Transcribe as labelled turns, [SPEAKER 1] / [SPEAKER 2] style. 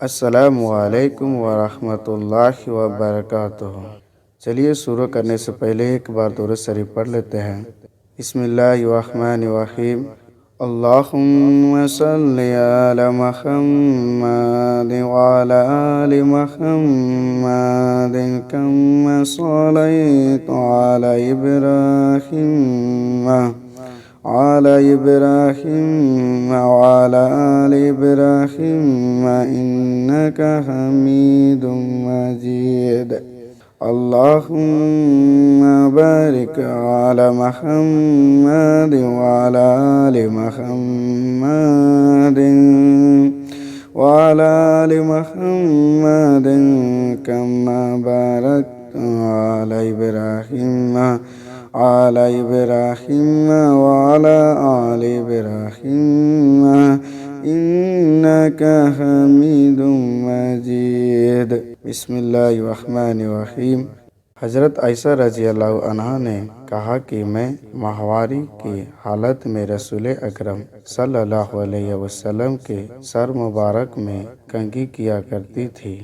[SPEAKER 1] अस्सलामु अलैकुम वरहमतुल्लाहि वबरकातुहू। चलिए शुरू करने से पहले एक बार दुरूद शरीफ पढ़ लेते हैं। बिस्मिल्लाहिर्रहमानिर्रहीम। अल्लाहुम्मा सल्लि अला मुहम्मद व अला आलि मुहम्मद कम्मा सल्लैता अला इब्राहीम على إبراهيم وعلى آل إبراهيم إنك حميد مجيد اللهم بارك على محمد وعلى آل محمد وعلى آل محمد كما باركت على إبراهيم على إبراهيم وعلى آل إبراهيم إنك حميد मजीद। बिस्मिल्लाहिर्रहमानिर्रहीम। हज़रत आयशा रज़ी अल्लाह अन्हा ने कहा कि मैं माहवारी की हालत में रसूल अकरम सल्लल्लाहु अलैहि वसल्लम के सर मुबारक में कंघी किया करती थी।